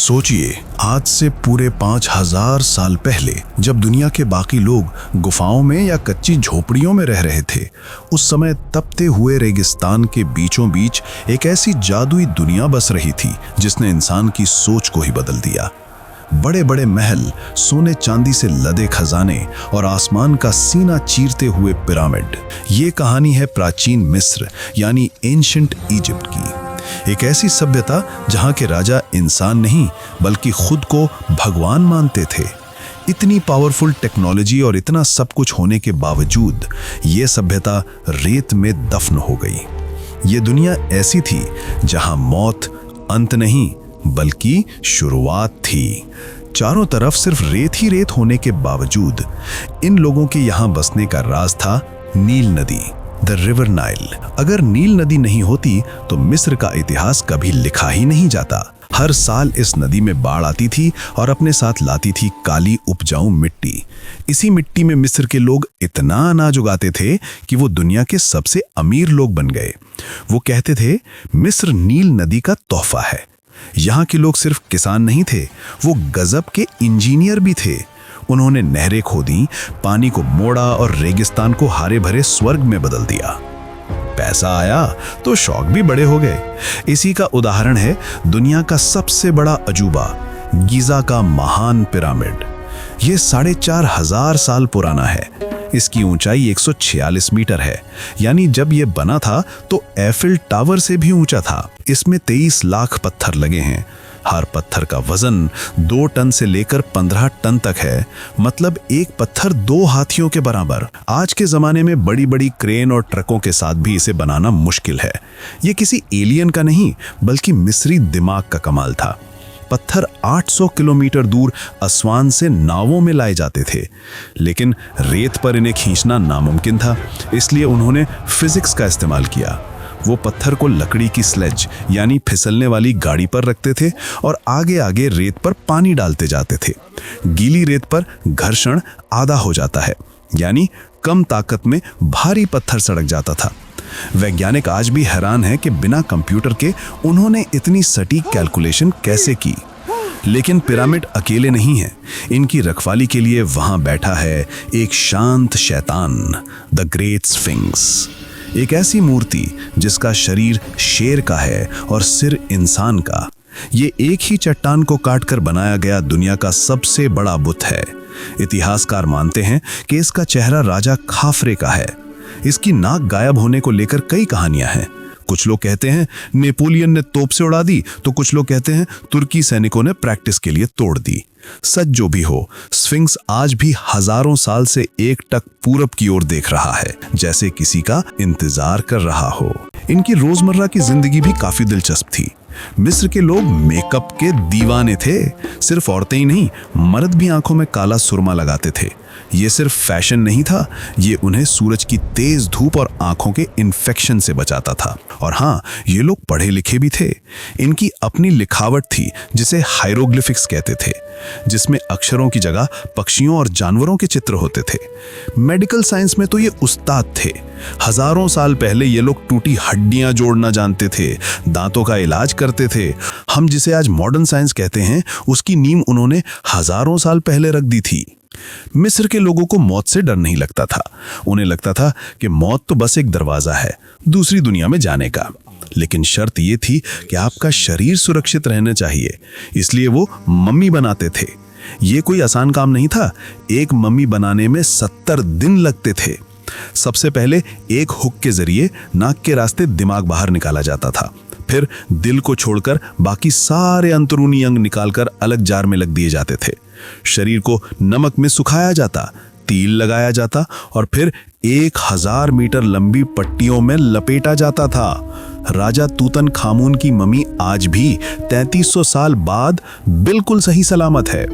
सोचिए, आज से पूरे 5000 साल पहले जब दुनिया के बाकी लोग गुफाओं में या कच्ची झोपड़ियों में रह रहे थे, उस समय तपते हुए रेगिस्तान के बीचों बीच एक ऐसी जादुई दुनिया बस रही थी जिसने इंसान की सोच को ही बदल दिया। बड़े बड़े महल, सोने चांदी से लदे खजाने और आसमान का सीना चीरते हुए पिरामिड। ये कहानी है प्राचीन मिस्र यानी एंशिएंट इजिप्ट की। एक ऐसी सभ्यता जहां के राजा इंसान नहीं बल्कि खुद को भगवान मानते थे। इतनी पावरफुल टेक्नोलॉजी और इतना सब कुछ होने के बावजूद ये सभ्यता रेत में दफन हो गई। ये दुनिया ऐसी थी जहां मौत अंत नहीं बल्कि शुरुआत थी। चारों तरफ सिर्फ रेत ही रेत होने के बावजूद इन लोगों के यहां बसने का राज था नील नदी, द रिवर नाइल। अगर नील नदी नहीं होती तो मिस्र का इतिहास कभी लिखा ही नहीं जाता। हर साल इस नदी में बाढ़ आती थी और अपने साथ लाती थी काली उपजाऊ मिट्टी। इसी मिट्टी में मिस्र के लोग इतना अनाज उगाते थे कि वो दुनिया के सबसे अमीर लोग बन गए। वो कहते थे, मिस्र नील नदी का तोहफा है। यहाँ के लोग सिर्फ किसान नहीं थे, वो गजब के इंजीनियर भी थे। उन्होंने नहरें खोदी, पानी को मोड़ा और रेगिस्तान को हरे भरे स्वर्ग में बदल दिया। पैसा आया तो शौक भी बड़े हो गए। इसी का उदाहरण है दुनिया का सबसे बड़ा अजूबा, गीजा का महान पिरामिड। ये 4500 साल पुराना है। इसकी ऊंचाई 146 मीटर है, यानी जब ये बना था तो एफिल टावर से भी ऊंचा था। इसमें 23 लाख पत्थर लगे हैं। हर पत्थर का वजन 2 टन से लेकर 15 टन तक है, मतलब एक पत्थर 2 हाथियों के बराबर। आज के जमाने में बड़ी बड़ी क्रेन और ट्रकों के साथ भी इसे बनाना मुश्किल है। ये किसी एलियन का नहीं बल्कि मिस्री दिमाग का कमाल था। पत्थर 800 किलोमीटर दूर असवान से नावों में लाए जाते थे, लेकिन रेत पर इन्हें खींचना नामुमकिन था, इसलिए उन्होंने फिजिक्स का इस्तेमाल किया। वो पत्थर को लकड़ी की स्लेज यानी फिसलने वाली गाड़ी पर रखते थे और आगे आगे रेत पर पानी डालते जाते थे। गीली रेत पर घर्षण आधा हो जाता है, यानी कम ताकत में भारी पत्थर सड़क जाता था। वैज्ञानिक आज भी हैरान हैं कि बिना कंप्यूटर के उन्होंने इतनी सटीक कैलकुलेशन कैसे की। लेकिन पिरामिड अकेले नहीं हैं। इनकी रखवाली के लिए वहां बैठा है एक शांत शैतान, द ग्रेट स्फिंक्स। एक ऐसी मूर्ति जिसका शरीर शेर का है और सिर इंसान का। ये एक ही चट्टान को काटकर बनाया गया दुनिया का सबसे बड़ा बुत है। इतिहासकार मानते हैं कि इसका चेहरा राजा खाफरे का है। इसकी नाक गायब होने को लेकर कई कहानियां हैं। कुछ लोग कहते हैं नेपोलियन ने तोप से उड़ा दी, तो कुछ लोग कहते हैं तुर्की सैनिकों ने प्रैक्टिस के लिए तोड़ दी। सच जो भी हो, स्फिंक्स आज भी हजारों साल से एकटक पूरब की ओर देख रहा है, जैसे किसी का इंतजार कर रहा हो। इनकी रोजमर्रा की जिंदगी भी काफी दिलचस्प थी। मिस्र के लोग मेकअप के दीवाने थे। सिर्फ औरतें ही नहीं, मर्द भी आंखों में काला सुरमा लगाते थे। ये सिर्फ फैशन नहीं था, ये उन्हें सूरज की तेज धूप और आंखों के इन्फेक्शन से बचाता था। और हाँ, ये लोग पढ़े लिखे भी थे। इनकी अपनी लिखावट थी जिसे हायरोग्लिफिक्स कहते थे, जिसमें अक्षरों की जगह पक्षियों और जानवरों के चित्र होते थे। मेडिकल साइंस में तो ये उस्ताद थे। हजारों साल पहले ये लोग टूटी हड्डियां जोड़ना जानते थे, दांतों का इलाज करते थे। हम जिसे आज मॉडर्न साइंस कहते हैं, उसकी नींव उन्होंने हजारों साल पहले रख दी थी। मिस्र के लोगों को मौत से डर नहीं लगता था। उन्हें लगता था कि मौत तो बस एक दरवाजा है दूसरी दुनिया में जाने का। लेकिन शर्त ये थी कि आपका शरीर सुरक्षित रहना चाहिए, इसलिए वो मम्मी बनाते थे। ये कोई आसान काम नहीं था। एक मम्मी बनाने में 70 दिन लगते थे। सबसे पहले एक हुक के जरिए नाक के रास्ते दिमाग बाहर निकाला जाता था। फिर दिल को छोड़कर बाकी सारे अंदरूनी अंग निकालकर अलग जार में लग दिए जाते थे। शरीर को नमक में सुखाया जाता, तेल लगाया जाता और फिर 1000 मीटर लंबी पट्टियों में लपेटा जाता था। राजा तूतन खामून की मम्मी आज भी 3300 साल बाद बिल्कुल सही सलामत है।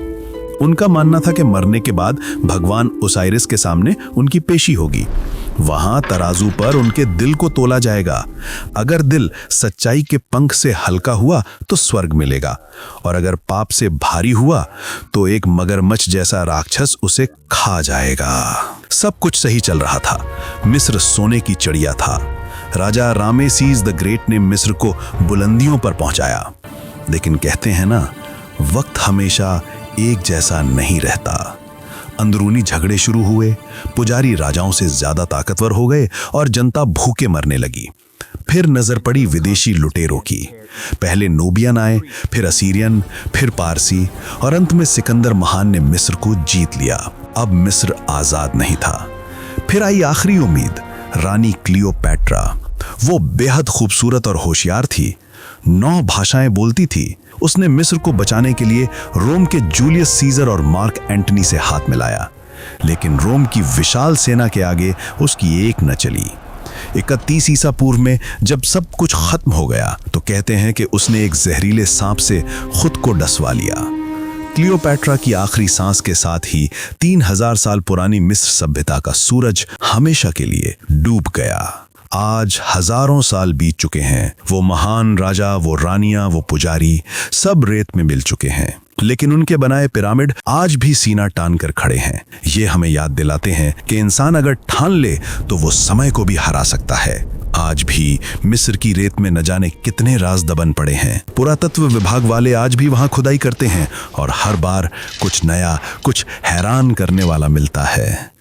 उनका मानना था कि मरने के बाद भगवान ओसाइरिस के सामने उनकी पेशी होगी। वहां तराजू पर उनके दिल को तोला जाएगा। अगर दिल सच्चाई के पंख से हल्का हुआ तो स्वर्ग मिलेगा, और अगर पाप से भारी हुआ तो एक मगरमच्छ जैसा राक्षस उसे खा जाएगा। सब कुछ सही चल रहा था। मिस्र सोने की चिड़िया था। राजा रामेसीस द ग्रेट ने मिस्र को बुलंदियों पर पहुंचाया। लेकिन कहते हैं ना, वक्त हमेशा एक जैसा नहीं रहता। अंदरूनी झगड़े शुरू हुए, पुजारी राजाओं से ज्यादा ताकतवर हो गए और जनता भूखे मरने लगी। फिर नजर पड़ी विदेशी लुटेरों की। पहले नूबियन आए, फिर असीरियन, फिर पारसी और अंत में सिकंदर महान ने मिस्र को जीत लिया। अब मिस्र आजाद नहीं था। फिर आई आखिरी उम्मीद, रानी क्लियोपैट्रा। वो बेहद खूबसूरत और होशियार थी, 9 भाषाएं बोलती थी। उसने मिस्र को बचाने के लिए रोम के जूलियस सीजर और मार्क एंटनी से हाथ मिलाया, लेकिन रोम की विशाल सेना के आगे उसकी एक न चली। 31 ईसा पूर्व में जब सब कुछ खत्म हो गया तो कहते हैं कि उसने एक जहरीले सांप से खुद को डसवा लिया। क्लियोपैट्रा की आखिरी सांस के साथ ही 3000 साल पुरानी मिस्र सभ्यता का सूरज हमेशा के लिए डूब गया। आज हजारों साल बीत चुके हैं। वो महान राजा, वो रानियां, वो पुजारी सब रेत में मिल चुके हैं, लेकिन उनके बनाए पिरामिड आज भी सीना तान कर खड़े हैं। ये हमें याद दिलाते हैं कि इंसान अगर ठान ले तो वो समय को भी हरा सकता है। आज भी मिस्र की रेत में न जाने कितने राज दबन पड़े हैं। पुरातत्व विभाग वाले आज भी वहां खुदाई करते हैं और हर बार कुछ नया, कुछ हैरान करने वाला मिलता है।